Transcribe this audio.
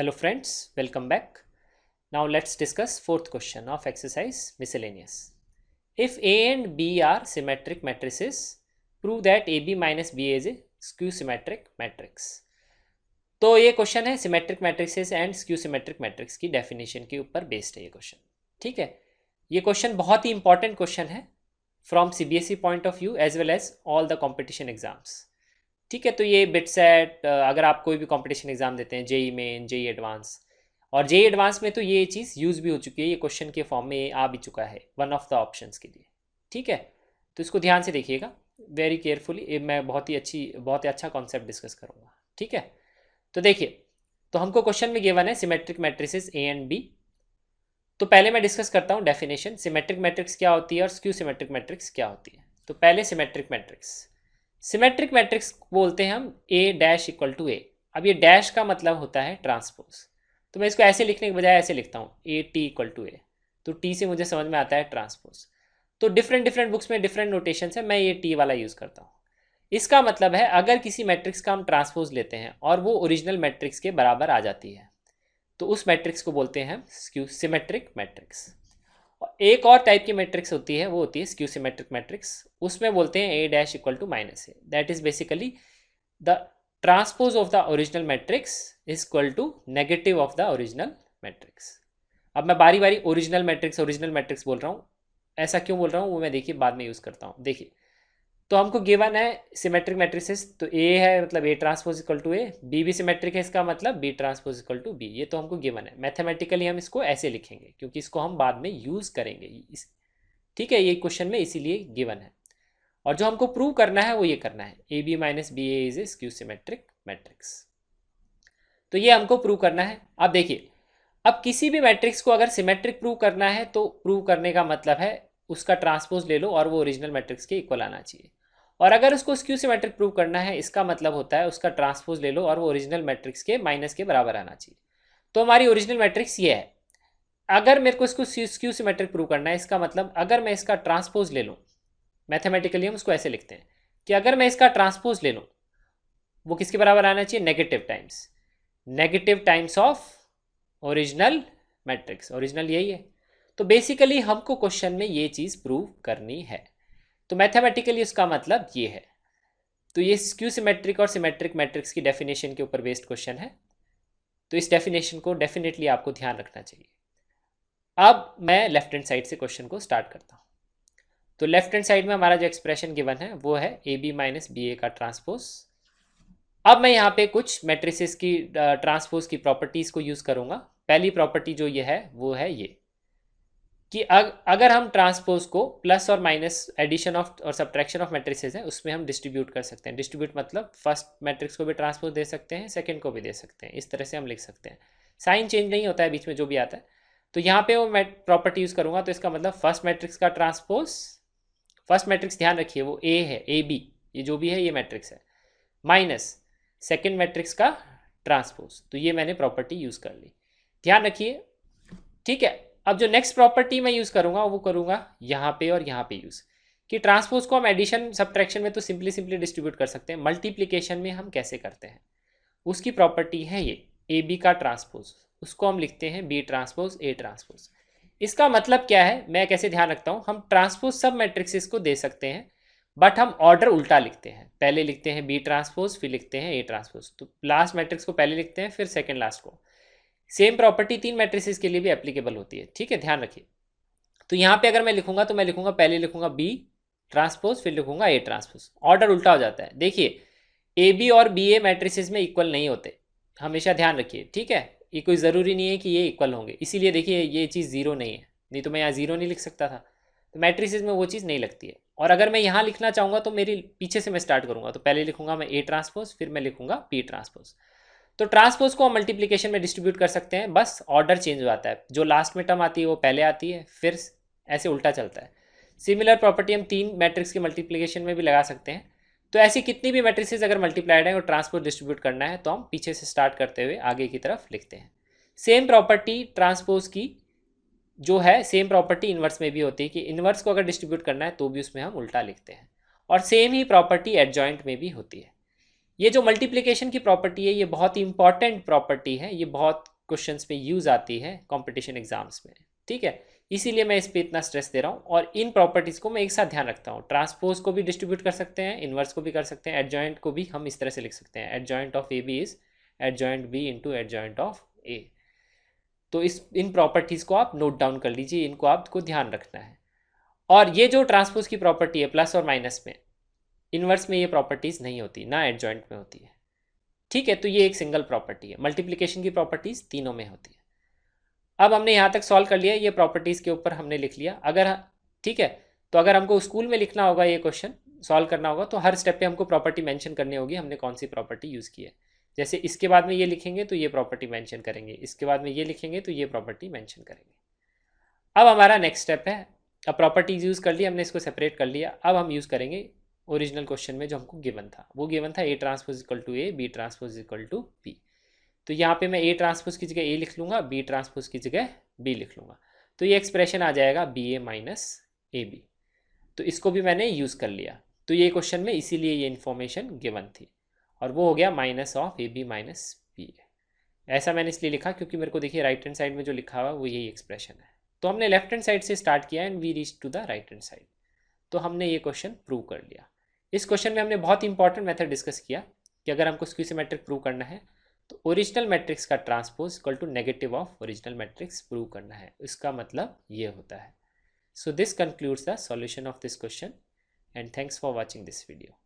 Hello friends, welcome back. Now let's discuss fourth question of exercise miscellaneous. If A and B are symmetric matrices, prove that AB minus BA is a skew symmetric matrix. तो ये question है symmetric matrices and skew symmetric matrix की definition के ऊपर based है ये question. ठीक है, ये क्वेश्चन बहुत ही इंपॉर्टेंट क्वेश्चन है from CBSE point of view as well as all the competition exams. ठीक है, तो ये बिट सेट अगर आप कोई भी कंपटीशन एग्जाम देते हैं, जेई मेन, जेई एडवांस, और जेई एडवांस में तो ये चीज़ यूज़ भी हो चुकी है, ये क्वेश्चन के फॉर्म में आ भी चुका है वन ऑफ द ऑप्शंस के लिए. ठीक है, तो इसको ध्यान से देखिएगा वेरी केयरफुली. मैं बहुत ही अच्छा कॉन्सेप्ट डिस्कस करूँगा. ठीक है, तो देखिए, तो हमको क्वेश्चन में गिवन है symmetric matrices A and B. तो पहले मैं डिस्कस करता हूँ डेफिनेशन, सिमेट्रिक मैट्रिक्स क्या होती है और स्क्यू सिमेट्रिक मैट्रिक्स क्या होती है. तो पहले सिमेट्रिक मैट्रिक्स. सिमेट्रिक मैट्रिक्स बोलते हैं हम ए डैश इक्वल टू ए. अब ये डैश का मतलब होता है ट्रांसपोज. तो मैं इसको ऐसे लिखने के बजाय ऐसे लिखता हूँ ए टी इक्वल टू ए. तो टी से मुझे समझ में आता है ट्रांसपोज. तो डिफरेंट बुक्स में डिफरेंट नोटेशन है, मैं ये टी वाला यूज़ करता हूँ. इसका मतलब है अगर किसी मैट्रिक्स का हम ट्रांसपोज लेते हैं और वो ओरिजिनल मैट्रिक्स के बराबर आ जाती है तो उस मैट्रिक्स को बोलते हैं हम स्क्यू सिमेट्रिक मैट्रिक्स. एक और टाइप की मैट्रिक्स होती है, वो होती है स्क्यू सिमेट्रिक मैट्रिक्स. उसमें बोलते हैं A dash equal to minus A. That is basically the transpose of the original matrix is equal to negative of the original matrix. अब मैं बारी बारी ओरिजिनल मैट्रिक्स बोल रहा हूँ. ऐसा क्यों बोल रहा हूँ वो मैं देखिए बाद में यूज़ करता हूँ. देखिए, तो हमको गिवन है सिमेट्रिक मैट्रिसेस, तो ए है मतलब A transpose equal to A, B भी सिमेट्रिक है इसका मतलब B transpose equal to B. ये तो हमको गिवन है. मैथमेटिकली हम इसको ऐसे लिखेंगे क्योंकि इसको हम बाद में यूज़ करेंगे. ठीक है, ये क्वेश्चन में इसीलिए गिवन है. और जो हमको प्रूव करना है वो ये करना है A B minus B A is a skew symmetric matrix. तो ये हमको प्रूव करना है. अब देखिए, अब किसी भी मैट्रिक्स को अगर सिमेट्रिक प्रूव करना है तो प्रूव करने का मतलब है उसका ट्रांसपोज ले लो और वो ओरिजिनल मैट्रिक्स के इक्वल आना चाहिए. और अगर उसको स्क्यू सिमेट्रिक प्रूव करना है इसका मतलब होता है उसका ट्रांसपोज ले लो और वो ओरिजिनल मैट्रिक्स के माइनस के बराबर आना चाहिए. तो हमारी ओरिजिनल मैट्रिक्स ये है. अगर मेरे को इसको स्क्यू सिमेट्रिक प्रूव करना है इसका मतलब अगर मैं इसका ट्रांसपोज ले लूँ, मैथमेटिकली हम उसको ऐसे लिखते हैं कि अगर मैं इसका ट्रांसपोज ले लूँ वो किसके बराबर आना चाहिए, negative times of original matrix. Original यही है. तो बेसिकली हमको क्वेश्चन में ये चीज़ प्रूव करनी है. तो मैथमेटिकली उसका मतलब ये है. तो ये स्क्यू सिमेट्रिक और सिमेट्रिक मैट्रिक्स की डेफिनेशन के ऊपर बेस्ड क्वेश्चन है. तो इस डेफिनेशन को डेफिनेटली आपको ध्यान रखना चाहिए. अब मैं लेफ्ट हैंड साइड से क्वेश्चन को स्टार्ट करता हूँ. तो लेफ्ट हैंड साइड में हमारा जो एक्सप्रेशन गिवन है वो है ए बी माइनस बी ए का ट्रांसपोज. अब मैं यहाँ पे कुछ मैट्रिसेस की ट्रांसपोज की प्रॉपर्टीज़ को यूज़ करूँगा. पहली प्रॉपर्टी जो ये है वो है ये कि अगर हम ट्रांसपोज को प्लस और माइनस एडिशन ऑफ और सब्ट्रैक्शन ऑफ मैट्रिसेस हैं उसमें हम डिस्ट्रीब्यूट कर सकते हैं. डिस्ट्रीब्यूट मतलब फर्स्ट मैट्रिक्स को भी ट्रांसपोज दे सकते हैं, सेकंड को भी दे सकते हैं. इस तरह से हम लिख सकते हैं. साइन चेंज नहीं होता है बीच में, जो भी आता है. तो यहाँ पे वो मैं प्रॉपर्टी यूज़ करूँगा. तो इसका मतलब फर्स्ट मैट्रिक्स का ट्रांसपोज, फर्स्ट मैट्रिक्स ध्यान रखिए वो ए है, ए बी ये जो भी है ये मैट्रिक्स है, माइनस सेकेंड मैट्रिक्स का ट्रांसपोज. तो ये मैंने प्रॉपर्टी यूज़ कर ली, ध्यान रखिए. ठीक है, अब जो नेक्स्ट प्रॉपर्टी मैं यूज़ करूँगा वो करूँगा यहाँ पे और यहाँ पे यूज़, कि ट्रांसपोज को हम एडिशन सब्ट्रैक्शन में तो सिंपली डिस्ट्रीब्यूट कर सकते हैं, मल्टीप्लिकेशन में हम कैसे करते हैं उसकी प्रॉपर्टी है ये ए बी का ट्रांसपोज. उसको हम लिखते हैं बी ट्रांसपोज ए ट्रांसपोज. इसका मतलब क्या है, मैं कैसे ध्यान रखता हूँ, हम ट्रांसपोज सब मैट्रिक्सेस को दे सकते हैं बट हम ऑर्डर उल्टा लिखते हैं. पहले लिखते हैं बी ट्रांसपोज फिर लिखते हैं ए ट्रांसपोज. तो लास्ट मैट्रिक्स को पहले लिखते हैं फिर सेकेंड लास्ट को. सेम प्रॉपर्टी तीन मैट्रिसेस के लिए भी एप्लीकेबल होती है. ठीक है, ध्यान रखिए. तो यहाँ पे अगर मैं लिखूंगा तो मैं लिखूंगा पहले लिखूंगा बी ट्रांसपोज फिर लिखूंगा ए ट्रांसपोज. ऑर्डर उल्टा हो जाता है. देखिए, ए बी और बी ए मैट्रिसेस में इक्वल नहीं होते, हमेशा ध्यान रखिए. ठीक है, ये कोई ज़रूरी नहीं है कि ये इक्वल होंगे. इसीलिए देखिए ये चीज़ जीरो नहीं है, नहीं तो मैं यहाँ जीरो नहीं लिख सकता था. तो मैट्रिसेस में वो चीज़ नहीं लगती है. और अगर मैं यहाँ लिखना चाहूँगा तो मेरी पीछे से मैं स्टार्ट करूँगा. तो पहले लिखूंगा मैं ए ट्रांसपोज फिर मैं लिखूंगा बी ट्रांसपोज. तो ट्रांसपोज को हम मल्टीप्लिकेशन में डिस्ट्रीब्यूट कर सकते हैं, बस ऑर्डर चेंज हो जाता है. जो लास्ट में टर्म आती है वो पहले आती है, फिर ऐसे उल्टा चलता है. सिमिलर प्रॉपर्टी हम तीन मैट्रिक्स के मल्टीप्लिकेशन में भी लगा सकते हैं. तो ऐसी कितनी भी मैट्रिसेस अगर मल्टीप्लाइड है और ट्रांसपोज डिस्ट्रीब्यूट करना है तो हम पीछे से स्टार्ट करते हुए आगे की तरफ लिखते हैं. सेम प्रॉपर्टी ट्रांसपोज की जो है सेम प्रॉपर्टी इन्वर्स में भी होती है कि इन्वर्स को अगर डिस्ट्रीब्यूट करना है तो भी उसमें हम उल्टा लिखते हैं. और सेम ही प्रॉपर्टी एडजॉइंट में भी होती है. ये जो मल्टीप्लिकेशन की प्रॉपर्टी है ये बहुत ही इंपॉर्टेंट प्रॉपर्टी है, ये बहुत क्वेश्चंस पे यूज आती है कंपटीशन एग्जाम्स में, ठीक है। इसीलिए मैं इस पे इतना स्ट्रेस दे रहा हूँ और इन प्रॉपर्टीज को मैं एक साथ ध्यान रखता हूँ। ट्रांसपोज को भी डिस्ट्रीब्यूट कर सकते हैं, इनवर्स को भी कर सकते हैं, एडजॉइंट को भी हम इस तरह से लिख सकते हैं, adjoint of A B is adjoint B into adjoint of A. तो इन प्रॉपर्टीज को आप नोट डाउन कर लीजिए, इनको आपको ध्यान रखना है। और ये जो ट्रांसपोज की प्रॉपर्टी है प्लस और माइनस में, इनवर्स में ये प्रॉपर्टीज नहीं होती, ना एडजॉइंट में होती है, ठीक है। तो ये एक सिंगल प्रॉपर्टी है। मल्टीप्लिकेशन की प्रॉपर्टीज तीनों में होती है। अब हमने यहाँ तक सॉल्व कर लिया, ये प्रॉपर्टीज के ऊपर हमने लिख लिया। अगर ठीक है, तो अगर हमको स्कूल में लिखना होगा ये क्वेश्चन सॉल्व करना होगा तो हर स्टेप पे हमको प्रॉपर्टी मेंशन करनी होगी, हमने कौन सी प्रॉपर्टी यूज़ की है। जैसे इसके बाद में ये लिखेंगे तो ये प्रॉपर्टी मेंशन करेंगे, इसके बाद में ये लिखेंगे तो ये प्रॉपर्टी मेंशन करेंगे। अब हमारा नेक्स्ट स्टेप है, अब प्रॉपर्टीज यूज़ कर लिया हमने, इसको सेपरेट कर लिया। अब हम यूज़ करेंगे ओरिजिनल क्वेश्चन में जो हमको गिवन था, वो गिवन था A transpose equal to A, B transpose equal to B. तो यहाँ पे मैं ए ट्रांसपोज की जगह ए लिख लूँगा, बी ट्रांसपोज की जगह बी लिख लूँगा। तो ये एक्सप्रेशन आ जाएगा B A minus A B. तो इसको भी मैंने यूज़ कर लिया। तो ये क्वेश्चन में इसीलिए ये इन्फॉर्मेशन गिवन थी, और वो हो गया minus of A B minus B. ऐसा मैंने इसलिए लिखा क्योंकि मेरे को देखिए राइट हैंड साइड में जो लिखा हुआ वो यही एक्सप्रेशन है। तो हमने लेफ्ट हैंड साइड से स्टार्ट किया and we reach to the right hand side. तो हमने ये क्वेश्चन प्रूव कर लिया। इस क्वेश्चन में हमने बहुत इंपॉर्टेंट मेथड डिस्कस किया कि अगर हमको स्क्यू सिमेट्रिक प्रूव करना है तो ओरिजिनल मैट्रिक्स का transpose equal to negative of original matrix prove करना है। इसका मतलब ये होता है। So this concludes the solution of this question, and thanks for watching this video.